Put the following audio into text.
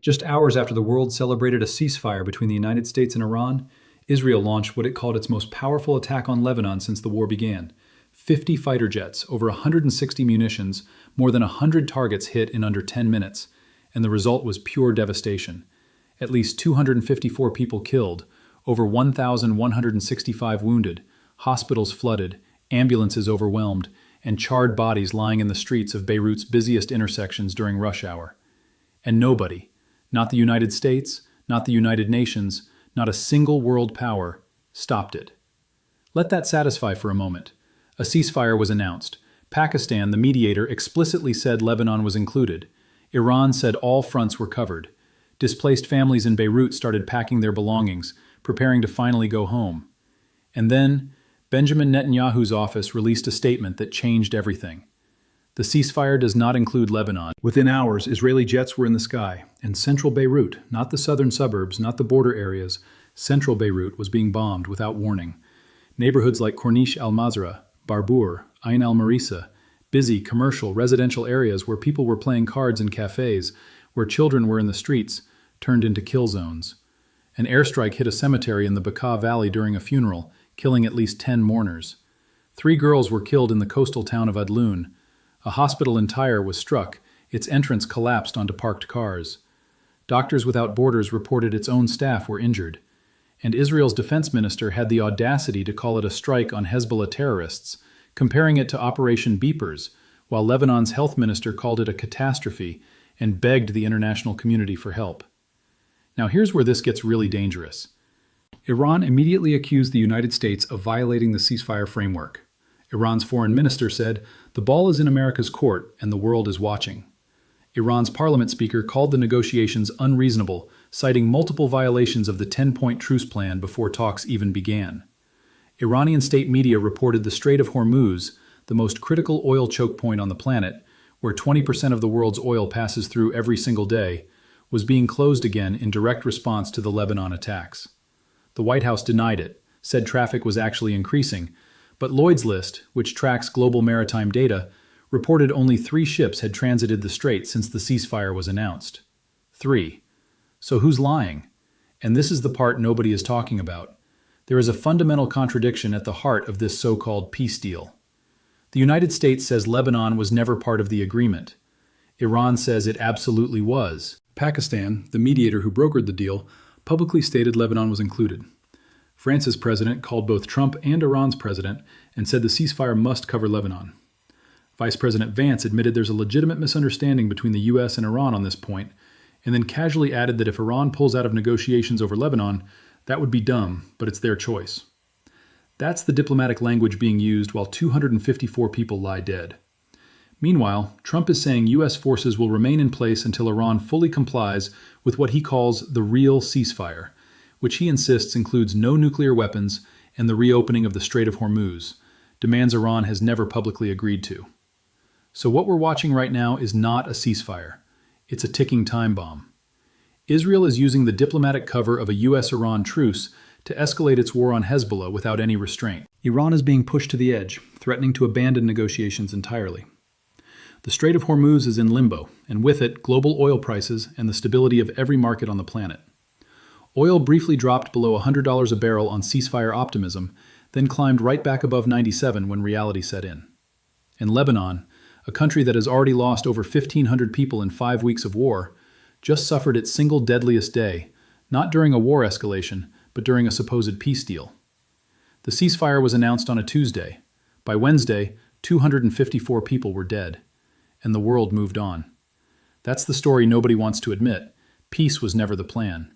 Just hours after the world celebrated a ceasefire between the United States and Iran, Israel launched what it called its most powerful attack on Lebanon since the war began. 50 fighter jets, over 160 munitions, more than 100 targets hit in under 10 minutes, and the result was pure devastation. At least 254 people killed, over 1,165 wounded, hospitals flooded, ambulances overwhelmed, and charred bodies lying in the streets of Beirut's busiest intersections during rush hour. And nobody, not the United States, not the United Nations, not a single world power, stopped it. Let that satisfy for a moment. A ceasefire was announced. Pakistan, the mediator, explicitly said Lebanon was included. Iran said all fronts were covered. Displaced families in Beirut started packing their belongings, preparing to finally go home. And then, Benjamin Netanyahu's office released a statement that changed everything. The ceasefire does not include Lebanon. Within hours, Israeli jets were in the sky, and central Beirut, not the southern suburbs, not the border areas, central Beirut was being bombed without warning. Neighborhoods like Corniche al-Mazra, Barbour, Ain al-Marissa, busy commercial, residential areas where people were playing cards in cafes, where children were in the streets, turned into kill zones. An airstrike hit a cemetery in the Bekaa Valley during a funeral, killing at least 10 mourners. 3 girls were killed in the coastal town of Adloun. A hospital in Tyre was struck. Its entrance collapsed onto parked cars. Doctors Without Borders reported its own staff were injured. And Israel's defense minister had the audacity to call it a strike on Hezbollah terrorists, comparing it to Operation Beepers, while Lebanon's health minister called it a catastrophe and begged the international community for help. Now here's where this gets really dangerous. Iran immediately accused the United States of violating the ceasefire framework. Iran's foreign minister said, "The ball is in America's court and the world is watching." Iran's parliament speaker called the negotiations unreasonable, citing multiple violations of the 10-point truce plan before talks even began. Iranian state media reported the Strait of Hormuz, the most critical oil choke point on the planet, where 20% of the world's oil passes through every single day, was being closed again in direct response to the Lebanon attacks. The White House denied it, said traffic was actually increasing, but Lloyd's List, which tracks global maritime data, reported only 3 ships had transited the strait since the ceasefire was announced. 3. So who's lying? And this is the part nobody is talking about. There is a fundamental contradiction at the heart of this so-called peace deal. The United States says Lebanon was never part of the agreement. Iran says it absolutely was. Pakistan, the mediator who brokered the deal, publicly stated Lebanon was included. France's president called both Trump and Iran's president and said the ceasefire must cover Lebanon. Vice President Vance admitted there's a legitimate misunderstanding between the U.S. and Iran on this point, and then casually added that if Iran pulls out of negotiations over Lebanon, that would be dumb, but it's their choice. That's the diplomatic language being used while 254 people lie dead. Meanwhile, Trump is saying U.S. forces will remain in place until Iran fully complies with what he calls the real ceasefire, which he insists includes no nuclear weapons and the reopening of the Strait of Hormuz, demands Iran has never publicly agreed to. So what we're watching right now is not a ceasefire. It's a ticking time bomb. Israel is using the diplomatic cover of a U.S.-Iran truce to escalate its war on Hezbollah without any restraint. Iran is being pushed to the edge, threatening to abandon negotiations entirely. The Strait of Hormuz is in limbo, and with it, global oil prices and the stability of every market on the planet. Oil briefly dropped below $100 a barrel on ceasefire optimism, then climbed right back above 97 when reality set in. In Lebanon, a country that has already lost over 1,500 people in 5 weeks of war, just suffered its single deadliest day, not during a war escalation, but during a supposed peace deal. The ceasefire was announced on a Tuesday. By Wednesday, 254 people were dead, and the world moved on. That's the story nobody wants to admit. Peace was never the plan.